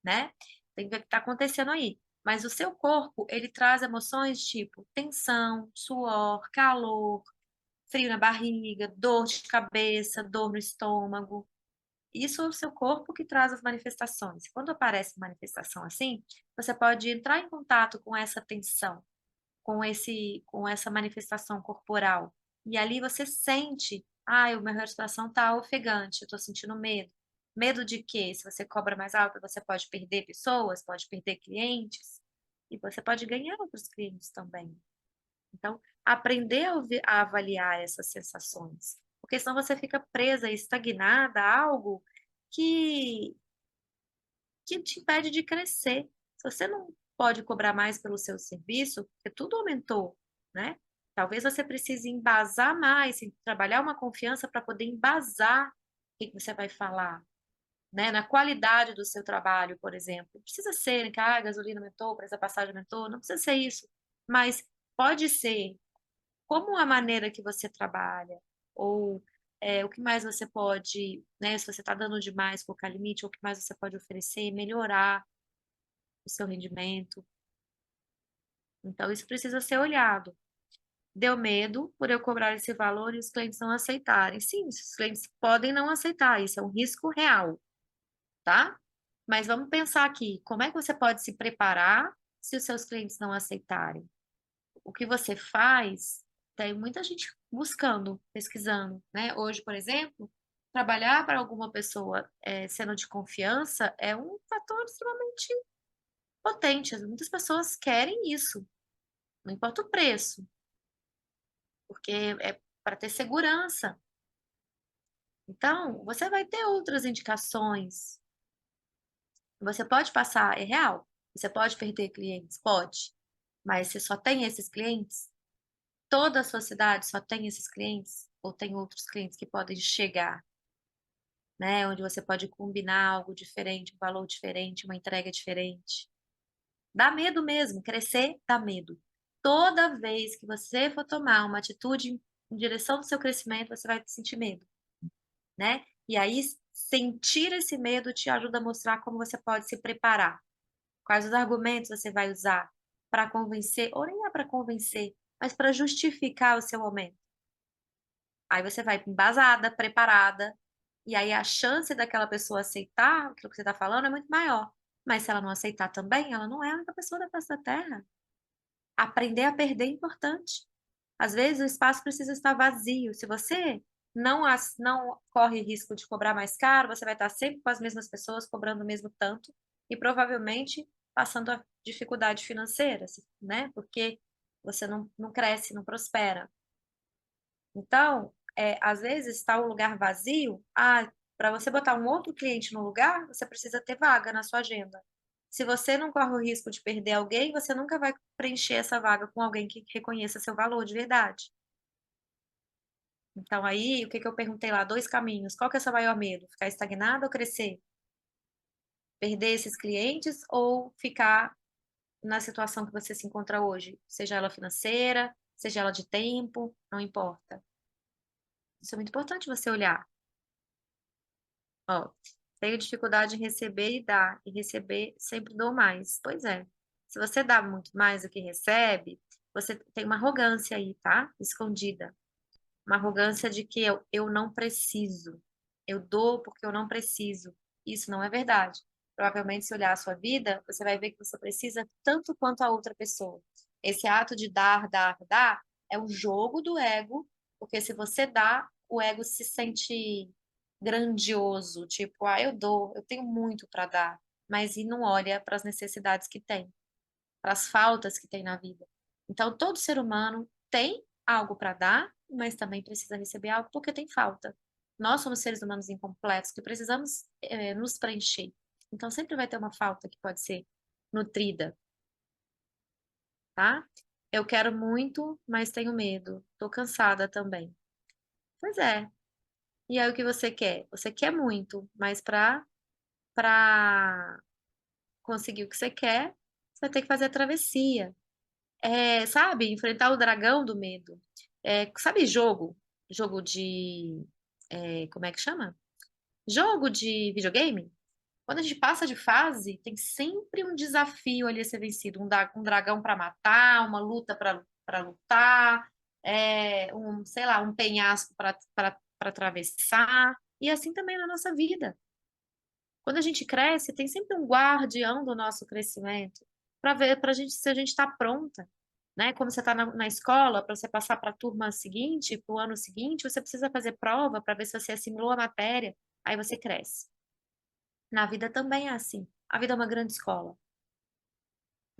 né? Tem que ver o que está acontecendo aí. Mas o seu corpo, ele traz emoções tipo tensão, suor, calor, frio na barriga, dor de cabeça, dor no estômago. Isso é o seu corpo que traz as manifestações. Quando aparece manifestação assim, você pode entrar em contato com essa tensão, com essa manifestação corporal. E ali você sente, o meu respiração está ofegante, eu estou sentindo medo. Medo de quê? Se você cobra mais alto, você pode perder pessoas, pode perder clientes, e você pode ganhar outros clientes também. Então, aprender a avaliar essas sensações, porque senão você fica presa, estagnada a algo que, que te impede de crescer. Se você não pode cobrar mais pelo seu serviço, porque tudo aumentou, né? Talvez você precise embasar mais, trabalhar uma confiança para poder embasar o que você vai falar, né? Na qualidade do seu trabalho, por exemplo. Não precisa ser que a gasolina aumentou, o preço da passagem aumentou, não precisa ser isso. Mas pode ser como a maneira que você trabalha, ou o que mais você pode, né, se você está dando demais, colocar limite, ou o que mais você pode oferecer e melhorar o seu rendimento. Então, isso precisa ser olhado. Deu medo por eu cobrar esse valor e os clientes não aceitarem. Sim, os clientes podem não aceitar, isso é um risco real, tá? Mas vamos pensar aqui, como é que você pode se preparar se os seus clientes não aceitarem? O que você faz, tem muita gente buscando, pesquisando, né? Hoje, por exemplo, trabalhar para alguma pessoa sendo de confiança é um fator extremamente potente. Muitas pessoas querem isso, não importa o preço, porque é para ter segurança. Então, você vai ter outras indicações. Você pode passar, é real. Você pode perder clientes? Pode. Mas você só tem esses clientes? Toda a sua cidade só tem esses clientes? Ou tem outros clientes que podem chegar, né? Onde você pode combinar algo diferente, um valor diferente, uma entrega diferente. Dá medo mesmo, crescer dá medo. Toda vez que você for tomar uma atitude em direção ao seu crescimento, você vai sentir medo, né? E aí, sentir esse medo te ajuda a mostrar como você pode se preparar. Quais os argumentos você vai usar para convencer, ou nem é para convencer, mas para justificar o seu aumento. Aí você vai embasada, preparada, e aí a chance daquela pessoa aceitar aquilo que você está falando é muito maior. Mas se ela não aceitar também, ela não é a única pessoa da face da Terra. Aprender a perder é importante. Às vezes o espaço precisa estar vazio. Se você não corre risco de cobrar mais caro, você vai estar sempre com as mesmas pessoas cobrando o mesmo tanto e provavelmente passando a dificuldade financeira, né? Porque você não cresce, não prospera. Então, às vezes está um lugar vazio. Para você botar um outro cliente no lugar, você precisa ter vaga na sua agenda. Se você não corre o risco de perder alguém, você nunca vai preencher essa vaga com alguém que reconheça seu valor de verdade. Então, aí, o que que eu perguntei lá? Dois caminhos. Qual que é o seu maior medo? Ficar estagnado ou crescer? Perder esses clientes ou ficar na situação que você se encontra hoje? Seja ela financeira, seja ela de tempo, não importa. Isso é muito importante você olhar. Ó, tenho dificuldade em receber e dar, e receber sempre dou mais. Pois é. Se você dá muito mais do que recebe, você tem uma arrogância aí, tá? Escondida. Uma arrogância de que eu não preciso. Eu dou porque eu não preciso. Isso não é verdade. Provavelmente, se olhar a sua vida, você vai ver que você precisa tanto quanto a outra pessoa. Esse ato de dar, dar, dar é um jogo do ego, porque se você dá, o ego se sente grandioso, tipo, eu dou, eu tenho muito para dar, mas e não olha para as necessidades que tem, para as faltas que tem na vida. Então, todo ser humano tem algo para dar, mas também precisa receber algo porque tem falta. Nós somos seres humanos incompletos que precisamos nos preencher. Então, sempre vai ter uma falta que pode ser nutrida, tá? Eu quero muito, mas tenho medo. Tô cansada também. Pois é. E aí o que você quer? Você quer muito, mas para conseguir o que você quer, você vai ter que fazer a travessia. Sabe? Enfrentar o dragão do medo. Sabe jogo? Jogo de como é que chama? Jogo de videogame? Quando a gente passa de fase, tem sempre um desafio ali a ser vencido, um dragão para matar, uma luta para lutar, sei lá, um penhasco para atravessar, e assim também na nossa vida. Quando a gente cresce, tem sempre um guardião do nosso crescimento para ver para gente se a gente está pronta, né? Como você está na escola, para você passar para a turma seguinte, para o ano seguinte, você precisa fazer prova para ver se você assimilou a matéria, aí você cresce. Na vida também é assim. A vida é uma grande escola,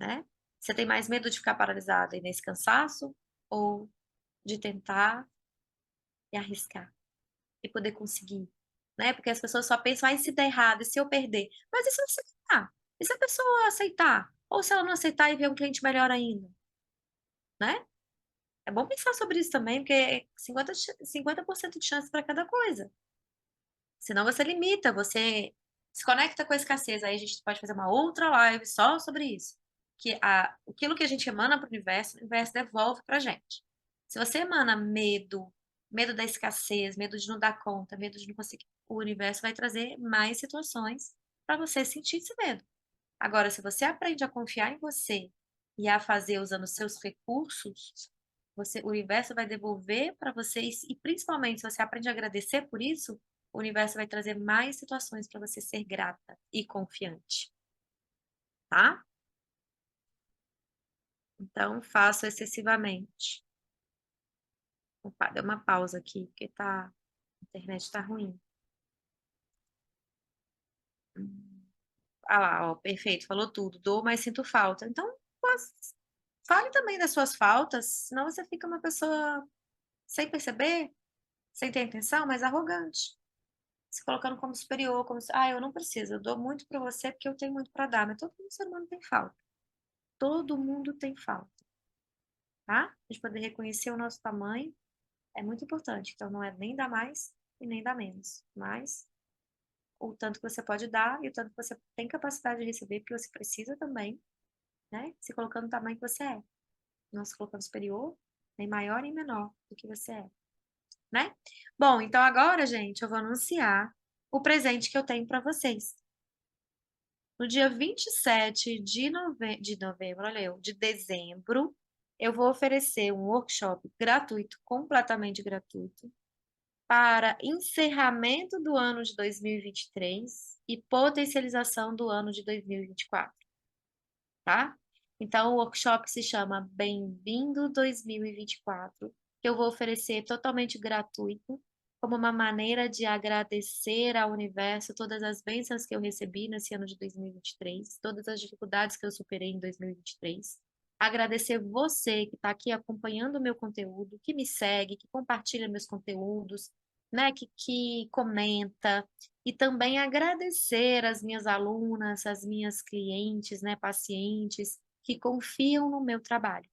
né? Você tem mais medo de ficar paralisada e nesse cansaço ou de tentar e arriscar e poder conseguir, né? Porque as pessoas só pensam, se der errado, e se eu perder? Mas e se eu aceitar? E se a pessoa aceitar? Ou se ela não aceitar e vier um cliente melhor ainda, né? É bom pensar sobre isso também, porque é 50% de chance para cada coisa. Senão você limita, você se conecta com a escassez. Aí a gente pode fazer uma outra live só sobre isso. Aquilo que a gente emana para o universo devolve para a gente. Se você emana medo, medo da escassez, medo de não dar conta, medo de não conseguir, o universo vai trazer mais situações para você sentir esse medo. Agora, se você aprende a confiar em você e a fazer usando os seus recursos, o universo vai devolver para vocês, e principalmente se você aprende a agradecer por isso, o universo vai trazer mais situações para você ser grata e confiante, tá? Então, faço excessivamente. Opa, deu uma pausa aqui, porque a internet tá ruim. Ah lá, ó, perfeito, falou tudo. Dou, mas sinto falta. Então, fale também das suas faltas, senão você fica uma pessoa sem perceber, sem ter intenção, mas arrogante. Se colocando como superior, como se, eu não preciso, eu dou muito para você porque eu tenho muito para dar, mas todo mundo, ser humano tem falta. Todo mundo tem falta, tá? A gente poder reconhecer o nosso tamanho é muito importante. Então, não é nem dar mais e nem dar menos, mas o tanto que você pode dar e o tanto que você tem capacidade de receber, porque você precisa também, né? Se colocando no tamanho que você é. Não se colocando superior, nem maior nem menor do que você é, né? Bom, então agora, gente, eu vou anunciar o presente que eu tenho para vocês. No dia 27 de novembro, olha eu, de dezembro, eu vou oferecer um workshop gratuito, completamente gratuito, para encerramento do ano de 2023 e potencialização do ano de 2024, tá? Então, o workshop se chama Bem-vindo 2024, que eu vou oferecer totalmente gratuito, como uma maneira de agradecer ao universo todas as bênçãos que eu recebi nesse ano de 2023, todas as dificuldades que eu superei em 2023. Agradecer você que está aqui acompanhando o meu conteúdo, que me segue, que compartilha meus conteúdos, né, que comenta, e também agradecer as minhas alunas, as minhas clientes, né, pacientes, que confiam no meu trabalho.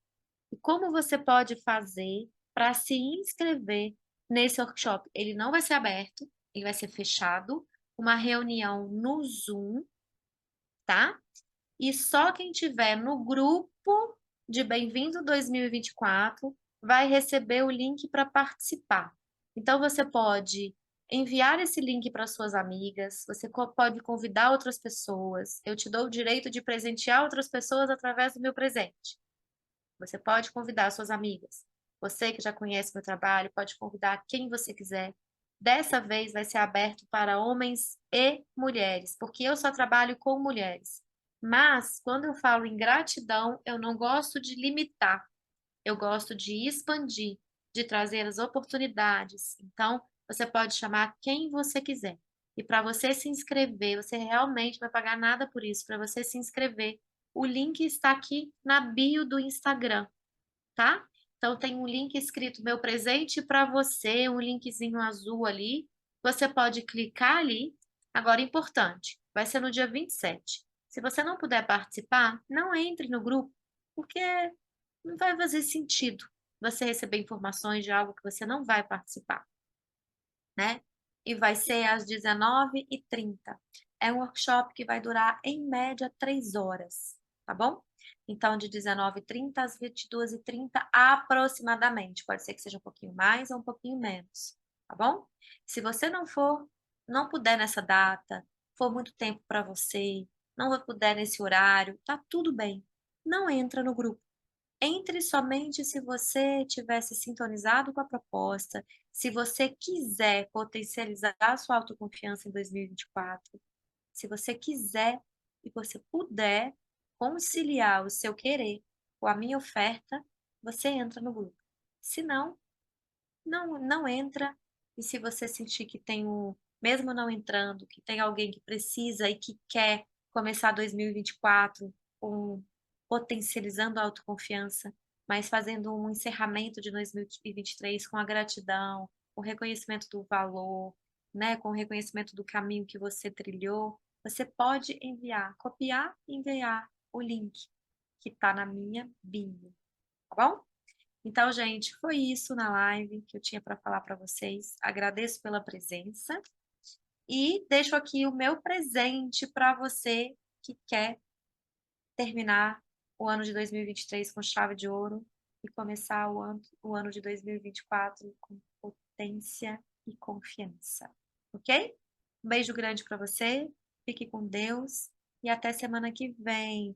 E como você pode fazer para se inscrever nesse workshop? Ele não vai ser aberto, ele vai ser fechado, uma reunião no Zoom, tá? E só quem tiver no grupo de Bem-vindo 2024 vai receber o link para participar. Então você pode enviar esse link para suas amigas, você pode convidar outras pessoas. Eu te dou o direito de presentear outras pessoas através do meu presente. Você pode convidar suas amigas. Você que já conhece meu trabalho, pode convidar quem você quiser. Dessa vez vai ser aberto para homens e mulheres, porque eu só trabalho com mulheres. Mas, quando eu falo em gratidão, eu não gosto de limitar, eu gosto de expandir, de trazer as oportunidades. Então, Você pode chamar quem você quiser. E para você se inscrever, você realmente vai pagar nada por isso. Para você se inscrever, o link está aqui na bio do Instagram, tá? Então tem um link escrito Meu Presente para você, um linkzinho azul ali. Você pode clicar ali. Agora, importante, vai ser no dia 27. Se você não puder participar, não entre no grupo, porque não vai fazer sentido você receber informações de algo que você não vai participar, né? E vai ser às 19h30. É um workshop que vai durar, em média, 3 horas, tá bom? Então, de 19h30 às 22h30, aproximadamente. Pode ser que seja um pouquinho mais ou um pouquinho menos, tá bom? Se você não puder nessa data, for muito tempo para você, não puder nesse horário, tá tudo bem. Não entra no grupo. Entre somente se você tivesse sintonizado com a proposta, se você quiser potencializar a sua autoconfiança em 2024, se você quiser e você puder conciliar o seu querer com a minha oferta, você entra no grupo. Se não, não entra. E se você sentir que tem mesmo não entrando, que tem alguém que precisa e que quer começar 2024 com potencializando a autoconfiança, mas fazendo um encerramento de 2023 com a gratidão, com o reconhecimento do valor, né, com o reconhecimento do caminho que você trilhou, você pode enviar, copiar e enviar o link que está na minha bio, tá bom? Então, gente, foi isso na live que eu tinha para falar para vocês. Agradeço pela presença e deixo aqui o meu presente para você que quer terminar o ano de 2023 com chave de ouro e começar o ano de 2024 com potência e confiança. Ok? Um beijo grande para você, fique com Deus e até semana que vem.